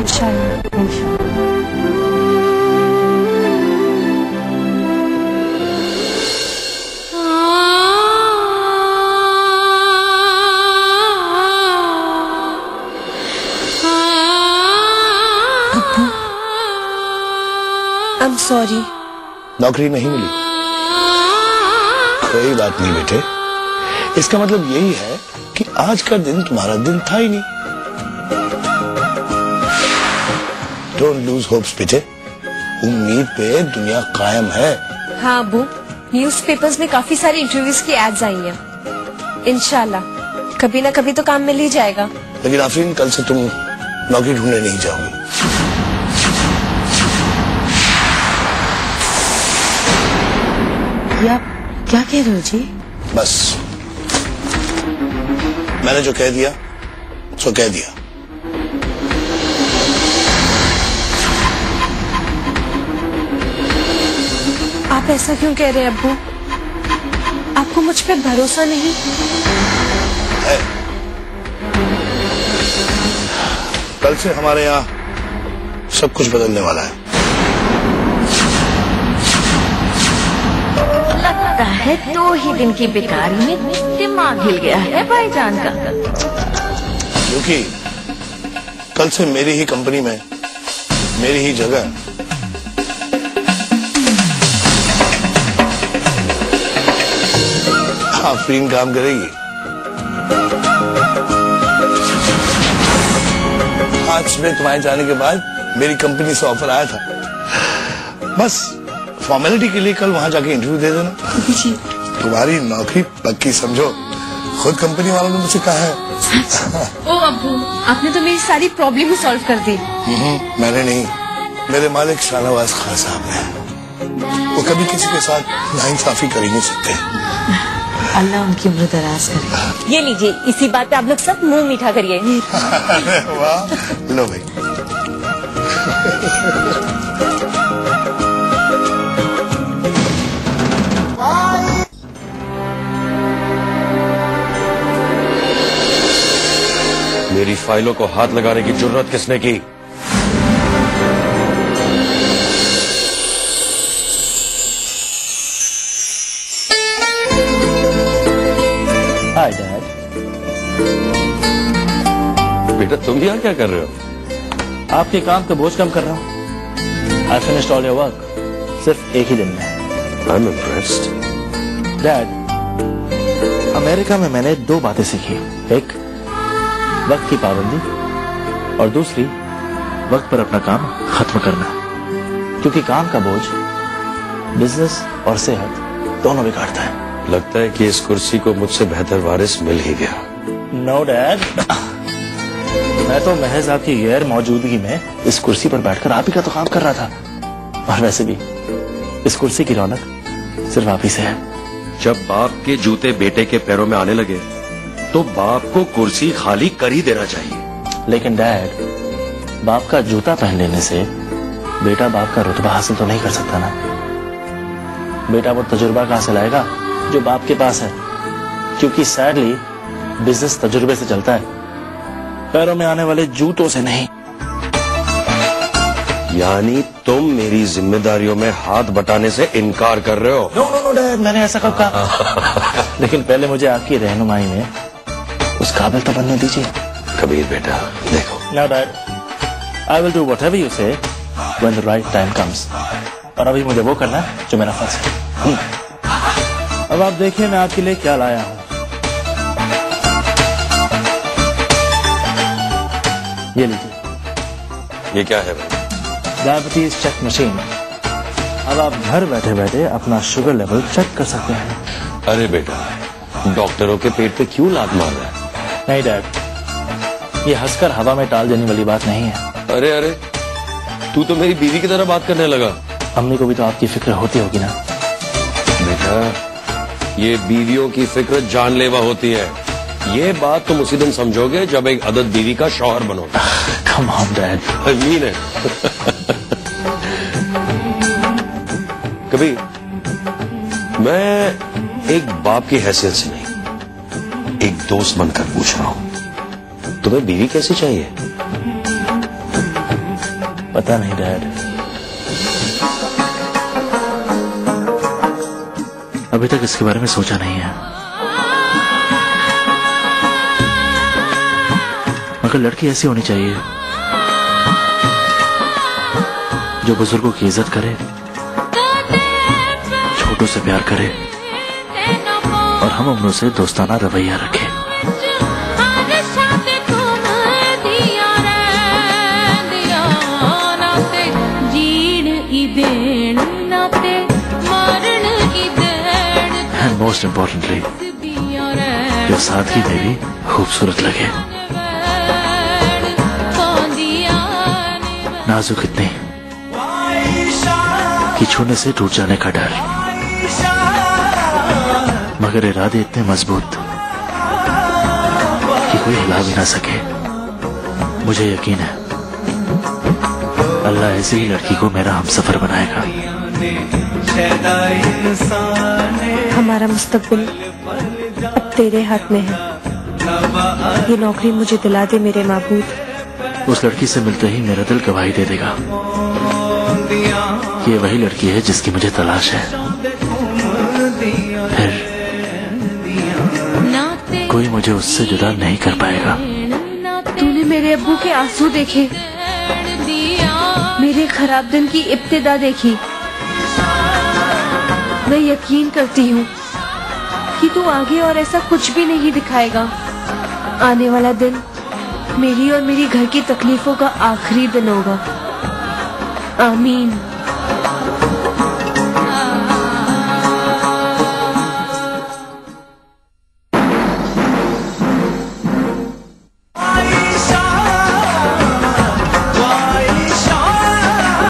इंशाल्लाह इंशाल्लाह। I'm sorry। नौकरी नहीं मिली? कोई बात नहीं बेटे, इसका मतलब यही है कि आज का दिन तुम्हारा दिन था ही नहीं। डोंट लूज होप्स बेटे, उम्मीद पे दुनिया कायम है। हाँ अबू, न्यूज़पेपर्स में काफी सारी इंटरव्यूज की एड्स आई हैं। इंशाल्लाह कभी ना कभी तो काम मिल ही जाएगा। लेकिन आफरीन, कल से तुम नौकरी ढूंढने नहीं जाओगी। आप क्या कह रहे हो जी? बस मैंने जो कह दिया सो कह दिया। आप ऐसा क्यों कह रहे हैं अब्बू? आपको मुझ पे भरोसा नहीं? है। कल से हमारे यहाँ सब कुछ बदलने वाला है। लगता है 2 ही दिन की बेकारी में दिमाग हिल गया है भाईजान का। क्योंकि कल से मेरी ही कंपनी में मेरी ही जगह आफरीन काम करेगी। आज सुबह तुम्हारे जाने के बाद मेरी कंपनी से ऑफर आया था। बस फॉर्मेलिटी के लिए कल वहां जाके इंटरव्यू दे देना। जी। तुम्हारी नौकरी पक्की समझो, खुद कंपनी वालों ने मुझसे कहा है। ओ अब्बू, आपने तो मेरी सारी प्रॉब्लम ही सॉल्व कर दी। मैंने नहीं, मेरे मालिक शाहनवाज खान साहब ने। वो कभी किसी के साथ नाइंसाफी कर ही नहीं सकते। अल्लाह उनकी उम्र दराज करे। ये लीजिए, इसी बात पे आप लोग सब मुंह मीठा करिए। वाह, लो भाई। मेरी फाइलों को हाथ लगाने की जुर्रत किसने की? Hi dad. बेटा तुम यहाँ क्या कर रहे हो? आपके काम का बोझ कम कर रहा हूँ। I finished all your work सिर्फ एक ही दिन में। I am impressed. Dad, America में मैंने 2 बातें सीखी। एक, वक्त की पाबंदी, और दूसरी, वक्त पर अपना काम खत्म करना। क्योंकि काम का बोझ बिजनेस और सेहत दोनों बिगाड़ता है। लगता है कि इस कुर्सी को मुझसे बेहतर वारिस मिल ही गया। नो डैड, मैं तो महज आपकी गैर मौजूदगी में इस कुर्सी पर बैठकर आप ही का तो काम कर रहा था। और वैसे भी इस कुर्सी की रौनक सिर्फ आप ही से है। जब बाप के जूते बेटे के पैरों में आने लगे तो बाप को कुर्सी खाली कर ही देना चाहिए। लेकिन डैड, बाप का जूता पहन लेने से बेटा बाप का रुतबा हासिल तो नहीं कर सकता ना। बेटा वो तजुर्बा कहां से लाएगा जो बाप के पास है? क्योंकि सैडली बिजनेस तजुर्बे से चलता है, पैरों में आने वाले जूतों से नहीं। यानी तुम मेरी जिम्मेदारियों में हाथ बटाने से इनकार कर रहे हो? नो नो नो डैड, मैंने ऐसा कब कहा? लेकिन पहले मुझे आपकी रहनुमाई में उस काबिल तो बनने दीजिए। कबीर बेटा देखो। Now Dad, I will do whatever you say when the right time comes. और अभी मुझे वो करना है जो मेरा फर्ज है। अब आप देखिए मैं आपके लिए क्या लाया हूँ। ये लीजिए। ये क्या है भाई? Diabetes check machine. अब आप घर बैठे बैठे अपना शुगर लेवल चेक कर सकते हैं। अरे बेटा, डॉक्टरों के पेट पे क्यों लात मार रहा है? नहीं डैड, ये हंसकर हवा में टाल देने वाली बात नहीं है। अरे अरे, तू तो मेरी बीवी की तरह बात करने लगा। अम्मी को भी तो आपकी फिक्र होती होगी ना। बेटा, ये बीवियों की फिक्र जानलेवा होती है। ये बात तुम उसी दिन समझोगे जब एक अदद बीवी का शौहर बनोगे। Come on dad. अमीन है। कभी मैं एक बाप की हैसियत से नहीं, एक दोस्त बनकर पूछ रहा हूं, तुम्हें बीवी कैसी चाहिए? पता नहीं डैड, अभी तक इसके बारे में सोचा नहीं है। मगर लड़की ऐसी होनी चाहिए जो बुजुर्गों की इज्जत करे, छोटों से प्यार करे और हम उम्रों से दोस्ताना रवैया रखे। एंड मोस्ट इम्पोर्टेंटली जो सादगी में भी खूबसूरत लगे, नाजुक इतनी कि छूने से टूट जाने का डर, मगर इरादे इतने मजबूत कि कोई हिला भी ना सके। मुझे यकीन है अल्लाह ऐसी ही लड़की को मेरा हमसफर बनाएगा। हमारा मुस्तकबिल अब तेरे हाथ में है। ये नौकरी मुझे दिला दे मेरे माबूद। उस लड़की से मिलते ही मेरा दिल गवाही दे देगा कि ये वही लड़की है जिसकी मुझे तलाश है। फिर कोई मुझे उससे जुदा नहीं कर पाएगा। तूने मेरे अब्बू के आंसू देखे, मेरे खराब दिन की इब्तिदा देखी। मैं यकीन करती हूँ कि तू आगे और ऐसा कुछ भी नहीं दिखाएगा। आने वाला दिन मेरी और मेरी घर की तकलीफों का आखिरी दिन होगा। आमीन।